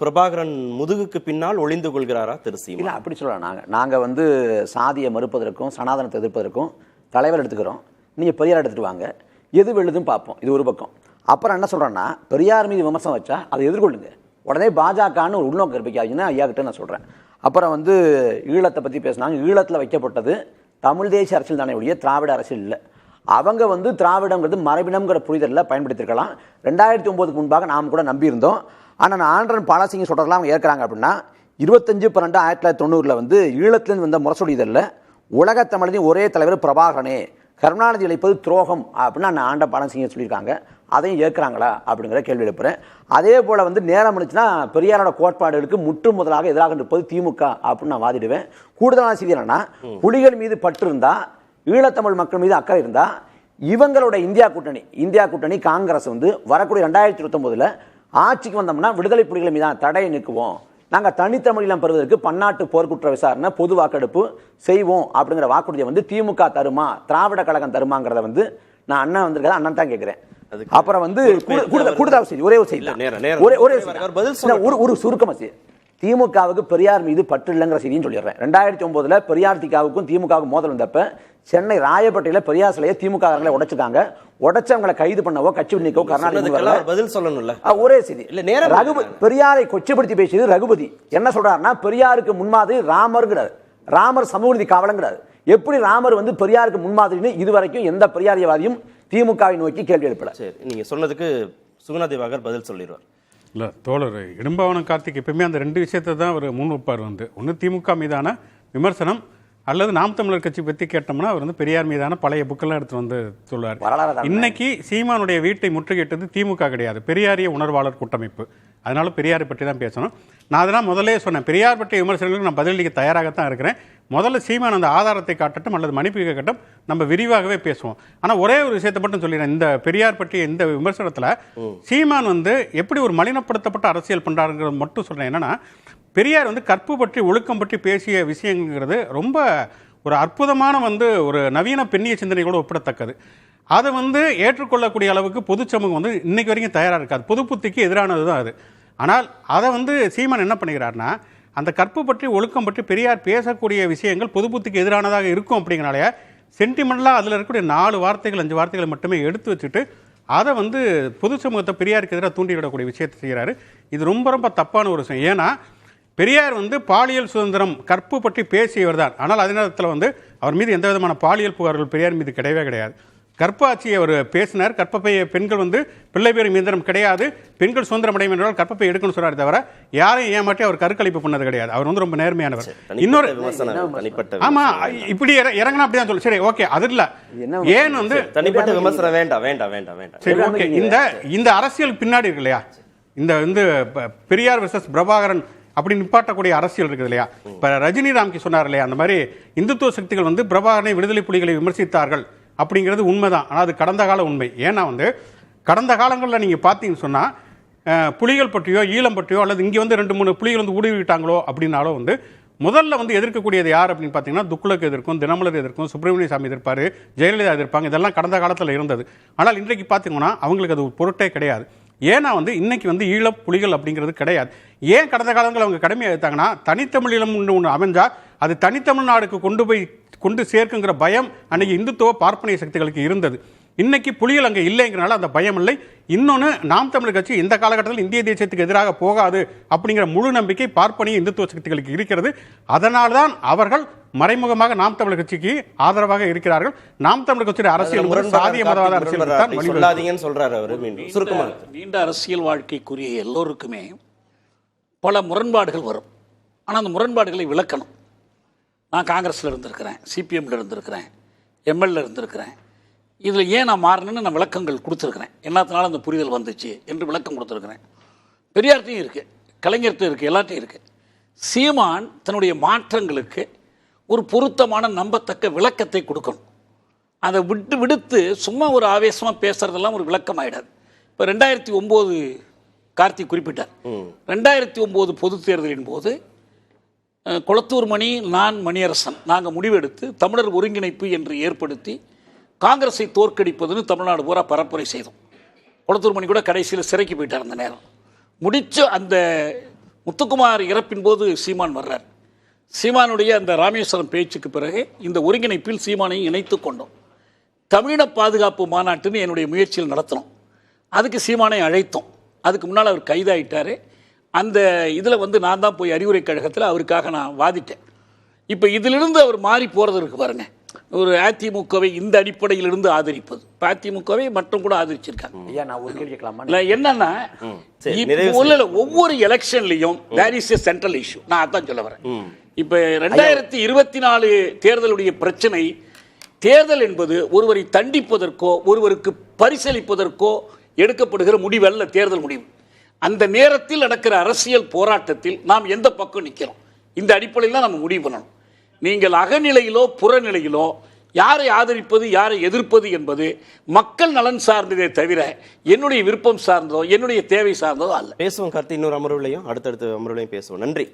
பிரபாகரன் முதுகுக்கு பின்னால் ஒளிந்து கொள்கிறாரா திரு சீமான்? இல்லை, அப்படி சொல்லலாம். நாங்கள் வந்து சாதியை மறுப்பதற்கும் சனாதனத்தை எதிர்ப்பதற்கும் தலைவர் எடுத்துக்கிறோம். நீங்கள் பெரியார் எடுத்துகிட்டு வாங்க, எது வெள்ளுதும் பார்ப்போம். இது ஒரு பக்கம். அப்புறம் என்ன சொல்கிறேன்னா, பெரியார் மீது விமர்சனம் வச்சா அதை எதிர்கொள்ளுங்க. உடனே பாஜகன்னு ஒரு உள்நோக்கம் இருப்பிக்காதுன்னு ஐயா கிட்ட நான் சொல்கிறேன். அப்புறம் வந்து ஈழத்தை பற்றி பேசினாங்க. ஈழத்தில் வைக்கப்பட்டது தமிழ் தேசிய அரசியல் தானே ஒழிய திராவிட அரசியல் இல்லை. அவங்க வந்து திராவிடங்கிறது மரபினம்ங்கிற புரிதலில் பயன்படுத்தியிருக்கலாம். 2009க்கு முன்பாக நாம் கூட நம்பியிருந்தோம். ஆனால் ஆண்டன் பாலாசிங்க சொல்கிறதெல்லாம் அவங்க ஏற்கிறாங்க. அப்படின்னா 25/12/1990 வந்து ஈழத்துலேருந்து வந்த முரசொலி இதழில் உலக தமிழின் ஒரே தலைவர் பிரபாகரனே, கருணாநிதி அழைப்பது துரோகம் அப்படின்னு ஆண்டன் பாலாசிங்க சொல்லியிருக்காங்க. அதையும் ஏற்கிறாங்களா அப்படிங்கிற கேள்வி எழுப்புறேன். அதே போல் வந்து நேரம் இருந்துச்சுன்னா பெரியாரோட கோட்பாடுகளுக்கு முற்று முதலாக எதிராக இருப்பது திமுக அப்படின்னு நான் வாதிடுவேன். கூடுதலான செய்தி என்னன்னா, புலிகள் மீது பற்று இருந்தா, ஈழத்தமிழ் மக்கள் மீது அக்கறை இருந்தா, இவங்களோட இந்தியா கூட்டணி காங்கிரஸ் வந்து வரக்கூடிய 2029 ஆட்சிக்கு வந்தோம்னா விடுதலை புலிகள் மீதான தடையை நீக்குவோம், நாங்கள் தனித்தமிழீழம் பெறுவதற்கு பன்னாட்டு போர்க்குற்ற விசாரணை பொது வாக்கெடுப்பு செய்வோம் அப்படிங்கிற வாக்குறுதியை வந்து திமுக தருமா, திராவிட கழகம் தருமாங்கிறத வந்து நான் அண்ணன் வந்திருக்கா அண்ணன் தான் கேட்கிறேன். அப்புறம் வந்து கூடுதல் செய்தி ஒரே ஒரு சுருக்கமா செய்தி, திமுகவுக்கு பெரியார் மீது பற்று இல்லைங்கிற செய்தியும் சொல்லிடுறேன். 2009 பெரியார் திகாவுக்கும் திமுகவுக்கும் மோதல் வந்தப்ப சென்னை ராயப்பேட்டையில் பெரியார் சிலையை திமுக உடைச்சிருக்காங்க. உடைச்சவங்களை கைது பண்ணவோ கட்சி நீக்கவோ கருணாநிதி பதில் சொல்லணும்ல. ஒரே செய்தி, பெரியாரை கொச்சைப்படுத்தி பேசியது ரகுபதி என்ன சொல்றாருன்னா, பெரியாருக்கு முன்மாதிரி ராமர்ங்கிறார். ராமர் சமூக நீதி காவலங்கிறார். எப்படி ராமர் வந்து பெரியாருக்கு முன்மாதிரின்னு இதுவரைக்கும் எந்த பெரியாரியவாதியும் திமுகவை நோக்கி கேள்வி எழுப்பல. சரி, நீங்க சொன்னதுக்கு சுகுணா திவாகர் பதில் சொல்லிடுவார். இல்லை தோழர் இடும்பாவனம் கார்த்திக் எப்பவுமே அந்த 2 விஷயத்தை தான் அவர் முன் வைப்பார். வந்து ஒன்று திமுக மீதான விமர்சனம், அல்லது நாம் தமிழர் கட்சி பற்றி கேட்டோம்னா அவர் வந்து பெரியார் மீதான பழைய புக்கெல்லாம் எடுத்து வந்து சொல்லுவார். இன்னைக்கு சீமானுடைய வீட்டை முற்றுகையிட்டது திமுக கிடையாது, பெரியாரிய உணர்வாளர் கூட்டமைப்பு. அதனால பெரியாரை பற்றி தான் பேசணும். நான் அதெல்லாம் முதலே சொன்னேன், பெரியார் பற்றிய விமர்சனங்களுக்கு நான் பதிலளிக்க தயாராகத்தான் இருக்கிறேன். முதல்ல சீமான் அந்த ஆதாரத்தை காட்டட்டும் அல்லது மன்னிப்பு கேட்கட்டும், நம்ம விரிவாகவே பேசுவோம். ஆனால் ஒரே ஒரு விஷயத்தை மட்டும் சொல்லிடுறேன், இந்த பெரியார் பற்றிய இந்த விமர்சனத்தில் சீமான் வந்து எப்படி ஒரு மலினப்படுத்தப்பட்ட அரசியல் பண்ணுறாருங்கிறது மட்டும் சொல்கிறேன். என்னன்னா, பெரியார் வந்து கற்பு பற்றி ஒழுக்கம் பற்றி பேசிய விஷயங்கிறது ரொம்ப ஒரு அற்புதமான வந்து ஒரு நவீன பெண்ணிய சிந்தனைகளோடு ஒப்பிடத்தக்கது. அதை வந்து ஏற்றுக்கொள்ளக்கூடிய அளவுக்கு பொது சமூகம் வந்து இன்னைக்கு வரைக்கும் தயாராக இருக்காது. பொது புத்திக்கு எதிரானது தான் அது. ஆனால் அதை வந்து சீமான் என்ன பண்ணுகிறார்னா, அந்த கற்பு பற்றி ஒழுக்கம் பற்றி பெரியார் பேசக்கூடிய விஷயங்கள் பொது புத்திக்கு எதிரானதாக இருக்கும் அப்படிங்கிறனாலே சென்டிமெண்டலாக அதில் இருக்கக்கூடிய 4 வார்த்தைகள் 5 வார்த்தைகளை மட்டுமே எடுத்து வச்சுட்டு அதை வந்து பொது சமூகத்தை பெரியாருக்கு எதிராக தூண்டிவிடக்கூடிய விஷயத்தை செய்கிறாரு. இது ரொம்ப ரொம்ப தப்பான ஒரு விஷயம். ஏன்னா பெரியார் வந்து பாலியல் சுதந்திரம் கற்பு பற்றி பேசியவர் தான். ஆனால் அதே நேரத்தில் வந்து அவர் மீது எந்த விதமான பாலியல் புகார்கள் பெரியார் மீது கிடையவே கிடையாது. கற்பாட்சியை அவர் பேசினார். கற்பப்பை பெண்கள் வந்து பிள்ளை பேர் மீந்திரம் கிடையாது, பெண்கள் சுதந்திரம் அடையும் என்றால் கற்பப்பை எடுக்கணும்னு சொல்றாரு தவிர யாரையும் ஏமாற்றி அவர் கருக்கலைப்பு பண்ணது கிடையாது. அவர் வந்து ரொம்ப நேர்மையானவர். இன்னொரு ஆமா இப்படி இறங்கினா அப்படிதான் சொல்லு. சரி, ஓகே, அது இல்ல. ஏன் வந்து தனிப்பட்ட விமர்சனம் வேண்டாம் வேண்டாம் வேண்டாம் வேண்டாம். சரி, ஓகே. இந்த அரசியல் பின்னாடி இருக்கு இல்லையா, இந்த வந்து பெரியார் வெர்சஸ் பிரபாகரன் அப்படி நிப்பாட்டக்கூடிய அரசியல் இருக்குது இல்லையா. இப்ப ரஜினி ராம்கி சொன்னார் இல்லையா, அந்த மாதிரி இந்துத்துவ சக்திகள் வந்து பிரபாகரனை விடுதலை புலிகளை விமர்சித்தார்கள் அப்படிங்கிறது உண்மைதான். ஆனால் அது கடந்த கால உண்மை. ஏன்னா வந்து கடந்த காலங்களில் நீங்கள் பார்த்தீங்கன்னு சொன்னால் புலிகள் பற்றியோ ஈழம் பற்றியோ அல்லது இங்கே வந்து 2-3 புலிகள் வந்து ஊடுருவிட்டாங்களோ அப்படின்னாலும் வந்து முதல்ல வந்து எதிர்க்கக்கூடியது யார் அப்படின்னு பார்த்தீங்கன்னா, துக்ளக் எதிர்க்கும், தினமலர் எதிர்க்கும், சுப்பிரமணிய சாமி எதிர்ப்பார், ஜெயலலிதா எதிர்ப்பாங்க. இதெல்லாம் கடந்த காலத்தில் இருந்தது. ஆனால் இன்றைக்கு பார்த்தீங்கன்னா அவங்களுக்கு அது ஒரு பொருட்டே கிடையாது. ஏன்னா வந்து இன்னைக்கு வந்து ஈழப் புலிகள் அப்படிங்கிறது கிடையாது. ஏன் கடந்த காலங்களில் அவங்க கடுமையாக எடுத்தாங்கன்னா, தனித்தமிழீழம் ஒன்று அமைஞ்சா அது தனித்தமிழ்நாடுக்கு கொண்டு சேர்க்குங்கிற பயம் அன்னைக்கு இந்துத்துவ பார்ப்பனிய சக்திகளுக்கு இருந்தது. இன்னைக்கு புலிகள் அங்கே இல்லைங்கிறனால அந்த பயம் இல்லை. இன்னொன்று, நாம் தமிழர் கட்சி இந்த காலகட்டத்தில் இந்திய தேசியத்துக்கு எதிராக போகாது அப்படிங்கிற முழு நம்பிக்கை பார்ப்பனிய இந்துத்துவ சக்திகளுக்கு இருக்கிறது. அதனால்தான் அவர்கள் மறைமுகமாக நாம் தமிழர் கட்சிக்கு ஆதரவாக இருக்கிறார்கள். நாம் தமிழர் கட்சியுடைய அரசியல் சாதிய மதவாத அரசியல் சொல்றாரு அவர். நீண்ட அரசியல் வாழ்க்கைக்குரிய எல்லோருக்குமே பல முரண்பாடுகள் வரும். ஆனால் அந்த முரண்பாடுகளை விளக்கணும். நான் காங்கிரஸில் இருந்திருக்கிறேன், சிபிஎம்மில் இருந்திருக்கிறேன், எம்எல்ஏ இருந்திருக்கிறேன். இதில் ஏன் நான் மாறினேன்னு நான் விளக்கங்கள் கொடுத்துருக்குறேன். எல்லாத்தினாலும் அந்த புரிதல் வந்துச்சு என்று விளக்கம் கொடுத்துருக்குறேன். பெரியார்ட்டையும் இருக்குது, கலைஞர்கிட்டையும் இருக்குது, எல்லாத்தையும் இருக்குது. சீமான் தன்னுடைய மாற்றங்களுக்கு ஒரு பொருத்தமான நம்பத்தக்க விளக்கத்தை கொடுக்கணும். அதை விடுத்து சும்மா ஒரு ஆவேசமாக பேசுகிறதெல்லாம் ஒரு விளக்கம் ஆகிடாது. இப்போ 2009 கார்த்திக் குறிப்பிட்டார். 2009 பொது தேர்தலின் போது கொளத்தூர் மணி, நான் மணியரசன், நாங்கள் முடிவெடுத்து தமிழர் ஒருங்கிணைப்பு என்று ஏற்படுத்தி காங்கிரஸை தோற்கடிப்பதுன்னு தமிழ்நாடு பூரா பரப்புரை செய்தோம். கொளத்தூர் மணி கூட கடைசியில் சிறைக்கு போயிட்டார். அந்த நேரம் முடிச்ச அந்த முத்துக்குமார் இறப்பின் போது சீமான் வர்றார். சீமானுடைய அந்த ராமேஸ்வரம் பேச்சுக்கு பிறகு இந்த ஒருங்கிணைப்பில் சீமானையும் இணைத்து கொண்டோம். தமிழின பாதுகாப்பு மாநாட்டுன்னு என்னுடைய முயற்சியில் நடத்தினோம். அதுக்கு சீமானை அழைத்தோம். அதுக்கு முன்னால் அவர் கைதாயிட்டார். அந்த இதில் வந்து நான் தான் போய் அறிவுரை கழகத்தில் அவருக்காக நான் வாதிட்டேன். இப்போ இதிலிருந்து அவர் மாறி போகிறதுக்கு பாருங்க, ஒரு அதிமுகவை இந்த அடிப்படையிலிருந்து ஆதரிப்பது, அதிமுகவை மற்றும் கூட ஆதரிச்சிருக்காங்க. ஐயா நான் ஒரு கேள்வி கேட்கலாமா? இல்லை என்னன்னா, ஒவ்வொரு எலெக்ஷன்லையும் there is a central issue. நான் அதான் சொல்ல வரேன். இப்போ 2024 தேர்தலுடைய பிரச்சனை, தேர்தல் என்பது ஒருவரை தண்டிப்பதற்கோ ஒருவருக்கு பரிசளிப்பதற்கோ எடுக்கப்படுகிற முடிவல்ல தேர்தல் முடிவு. அந்த நேரத்தில் நடக்கிற அரசியல் போராட்டத்தில் நாம் எந்த பக்கம் நிற்கிறோம், இந்த அடிப்படையில் தான் நம்ம முடிவு பண்ணணும். நீங்கள் அகநிலையிலோ புறநிலையிலோ யாரை ஆதரிப்பது யாரை எதிர்ப்பது என்பது மக்கள் நலன் சார்ந்ததே தவிர என்னுடைய விருப்பம் சார்ந்ததோ என்னுடைய தேவை சார்ந்ததோ அல்ல. பேசுவோம் கார்த்தி, இன்னொரு அமர்வுலையும் அடுத்தடுத்த அமர்வுலையும் பேசுவோம். நன்றி.